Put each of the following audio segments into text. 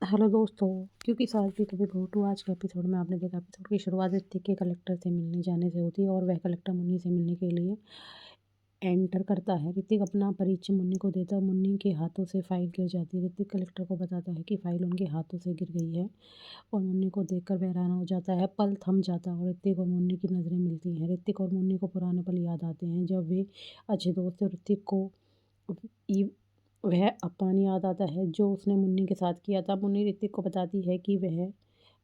Hello दोस्तों, क्योंकि सास भी कभी बहू टू आज के एपिसोड में आपने देखा एपिसोड की शुरुआत ऋतिक के कलेक्टर से मिलने जाने से होती है और वह कलेक्टर मुन्नी से मिलने के लिए एंटर करता है। ऋतिक अपना परिचय मुन्नी को देता है। मुन्नी के हाथों से फाइल गिर जाती है। ऋतिक कलेक्टर को बताता है कि फाइल उनके हाथों से गिर गई है और मुन्नी को देखकर वह हैरान हो जाता है। पल थम जाता है और ऋतिक और मुन्नी की नज़रें मिलती हैं। ऋतिक और मुन्नी को पुराने पल याद आते हैं जब वे अच्छे दोस्त थे। ऋतिक को ई- वह अपमान याद आता है जो उसने मुन्नी के साथ किया था। मुन्नी ऋतिक को बताती है कि वह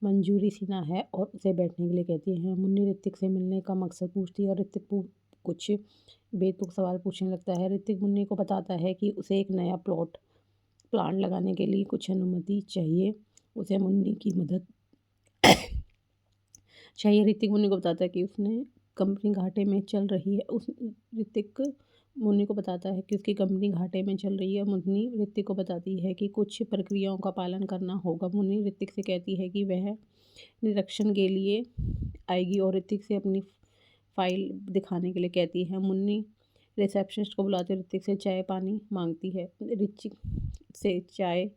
मंजूरी सिन्हा है और उसे बैठने के लिए कहती है। मुन्नी ऋतिक से मिलने का मकसद पूछती है और ऋतिक कुछ बेतुक सवाल पूछने लगता है। ऋतिक मुन्नी को बताता है कि उसे एक नया प्लांट लगाने के लिए कुछ अनुमति चाहिए। उसे मुन्नी की मदद चाहिए। ऋतिक मुन्नी को बताता है कि उसने कंपनी घाटे में चल रही है। उस ऋतिक मुन्नी को बताता है कि उसकी कंपनी घाटे में चल रही है। मुन्नी ऋतिक को बताती है कि कुछ प्रक्रियाओं का पालन करना होगा। मुन्नी ऋतिक से कहती है कि वह निरीक्षण के लिए आएगी और ऋतिक से अपनी फाइल दिखाने के लिए कहती है। मुन्नी रिसेप्शनिस्ट को बुलाते ऋतिक से चाय पानी मांगती है। ऋतिक से चाय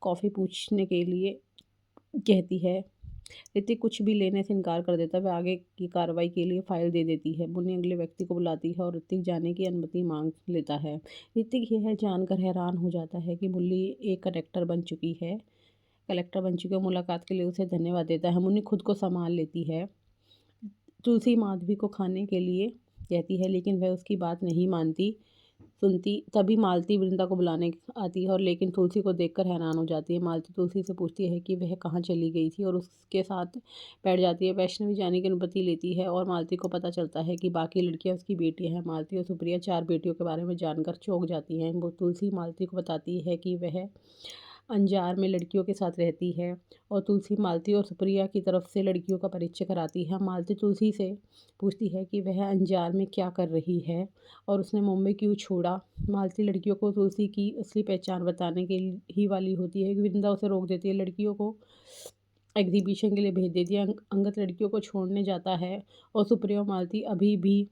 कॉफ़ी पूछने के लिए कहती है। ऋतिक कुछ भी लेने से इनकार कर देता है। वह आगे की कार्रवाई के लिए फाइल दे देती है। मुन्नी अगले व्यक्ति को बुलाती है और ऋतिक जाने की अनुमति मांग लेता है। ऋतिक यह जानकर हैरान हो जाता है कि मुन्नी एक कलेक्टर बन चुकी है। मुलाकात के लिए उसे धन्यवाद देता है। मुन्नी खुद को संभाल लेती है। तुलसी माधवी को खाने के लिए कहती है लेकिन वह उसकी बात नहीं सुनती। तभी मालती वृंदा को बुलाने आती है और लेकिन तुलसी को देखकर हैरान हो जाती है। मालती तुलसी से पूछती है कि वह कहाँ चली गई थी और उसके साथ बैठ जाती है। वैष्णवी जाने की अनुमति लेती है और मालती को पता चलता है कि बाकी लड़कियां उसकी बेटियां हैं। मालती और सुप्रिया 4 बेटियों के बारे में जानकर चौंक जाती हैं। वो तुलसी मालती को बताती है कि वह अंजार में लड़कियों के साथ रहती है और तुलसी मालती और सुप्रिया की तरफ से लड़कियों का परिचय कराती है। मालती तुलसी से पूछती है कि वह अंजार में क्या कर रही है और उसने मुंबई क्यों छोड़ा। मालती लड़कियों को तुलसी की असली पहचान बताने के ही वाली होती है कि वृंदा उसे रोक देती है। लड़कियों को एग्जीबिशन के लिए भेज देती है। अंगद लड़कियों को छोड़ने जाता है और सुप्रिया और मालती अभी भी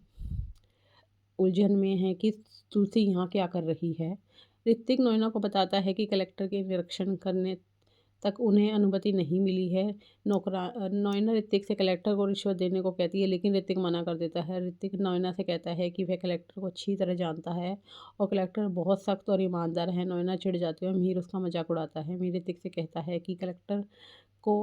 उलझन में है कि तुलसी यहाँ क्या कर रही है। ऋतिक नोएना को बताता है कि कलेक्टर के निरीक्षण करने तक उन्हें अनुमति नहीं मिली है। नोएना ऋतिक से कलेक्टर को रिश्वत देने को कहती है लेकिन ऋतिक मना कर देता है। ऋतिक नोएना से कहता है कि वह कलेक्टर को अच्छी तरह जानता है और कलेक्टर बहुत सख्त और ईमानदार है। नोएना चिढ़ जाती है और मीर उसका मजाक उड़ाता है। मीर ऋतिक से कहता है कि कलेक्टर को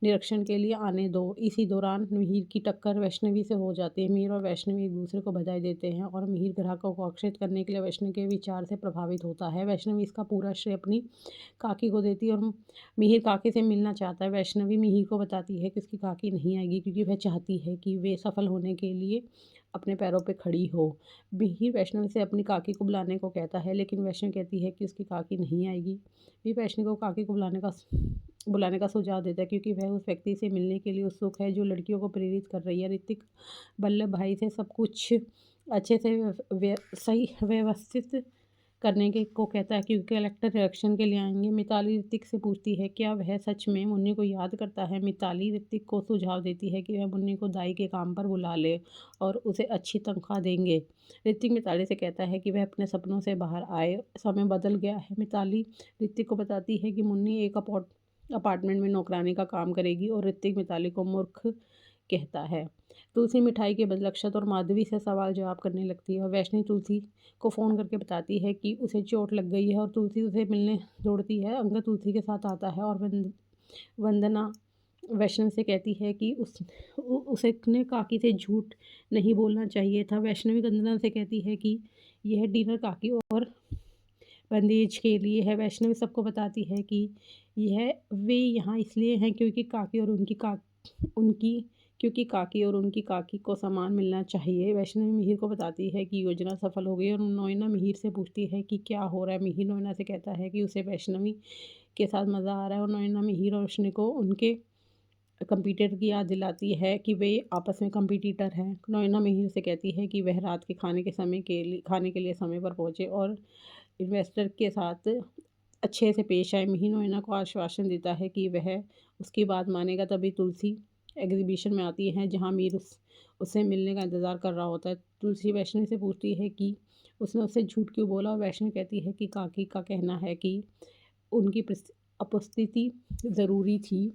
निरीक्षण के लिए आने दो। इसी दौरान मिहिर की टक्कर वैष्णवी से हो जाती है। मिहिर और वैष्णवी एक दूसरे को बधाई देते हैं और मिहिर ग्राहकों को आकर्षित करने के लिए वैष्णवी के विचार से प्रभावित होता है। वैष्णवी इसका पूरा श्रेय अपनी काकी को देती है और मिहिर काकी से मिलना चाहता है। वैष्णवी मिहिर को बताती है कि उसकी काकी नहीं आएगी क्योंकि वह चाहती है कि वे सफल होने के लिए अपने पैरों पे खड़ी हो। मिहिर वैष्णवी से अपनी काकी को बुलाने को कहता है लेकिन वैष्णवी कहती है कि उसकी काकी नहीं आएगी। भी वैष्णवी को काकी को बुलाने का सुझाव देता है क्योंकि वह उस व्यक्ति से मिलने के लिए उत्सुक है जो लड़कियों को प्रेरित कर रही है। ऋतिक वल्लभ भाई से सब कुछ अच्छे से सही व्यवस्थित करने के को कहता है क्योंकि कलेक्टर निरीक्षण के लिए आएंगे। मिताली ऋतिक से पूछती है क्या वह सच में मुन्नी को याद करता है। मिताली ऋतिक को सुझाव देती है कि वह मुन्नी को दाई के काम पर बुला ले और उसे अच्छी तनख्वाह देंगे। ऋतिक मिताली से कहता है कि वह अपने सपनों से बाहर आए, समय बदल गया है। मिताली ऋतिक को बताती है कि मुन्नी एक अपार्टमेंट में नौकरानी का काम करेगी और ऋतिक मिताली को मूर्ख कहता है। तुलसी मिठाई के बदले अक्षत और माधवी से सवाल जवाब करने लगती है और वैष्णवी तुलसी को फ़ोन करके बताती है कि उसे चोट लग गई है और तुलसी उसे मिलने दौड़ती है। अंगद तुलसी के साथ आता है और वंदना वैष्णवी से कहती है कि उसे ने काकी से झूठ नहीं बोलना चाहिए था। वैष्णवी वंदना से कहती है कि यह डिनर काकी और बंदेज के लिए है। वैष्णवी सबको बताती है कि वे यहाँ इसलिए हैं क्योंकि काकी और उनकी काकी को सामान मिलना चाहिए। वैष्णवी मिहिर को बताती है कि योजना सफल हो गई और नोएना मिहिर से पूछती है कि क्या हो रहा है। मिहिर नोएना से कहता है कि उसे वैष्णवी के साथ मज़ा आ रहा है और नोएना मिहिर और रोशनी को उनके कंप्यूटर की याद दिलाती है कि वे आपस में कंपटीटर हैं। नोएना मिहिर से कहती है कि वह रात के खाने के लिए समय पर पहुँचे और इन्वेस्टर के साथ अच्छे से पेश आए। मिहिर नोएना को आश्वासन देता है कि वह उसकी बात मानेगा। तभी तुलसी एग्जीबिशन में आती है जहाँ मीर उससे मिलने का इंतज़ार कर रहा होता है। तुलसी वैष्णवी से पूछती है कि उसने उससे झूठ क्यों बोला और वैष्णवी कहती है कि काकी का कहना है कि उनकी उपस्थिति ज़रूरी थी।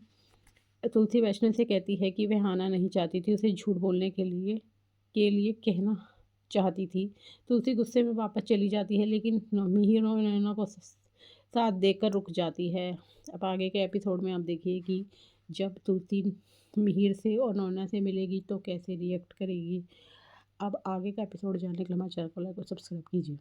तुलसी वैष्णव से कहती है कि वह आना नहीं चाहती थी, उसे झूठ बोलने के लिए कहना चाहती थी। तुलसी गुस्से में वापस चली जाती है, लेकिन मिहिर और नैना को साथ देकर रुक जाती है। अब आगे के एपिसोड में आप देखिए कि जब तुलसी मिहिर से और नैना से मिलेगी तो कैसे रिएक्ट करेगी। अब आगे का एपिसोड जानने के लिए हमारे चैनल को लाइक और सब्सक्राइब कीजिए।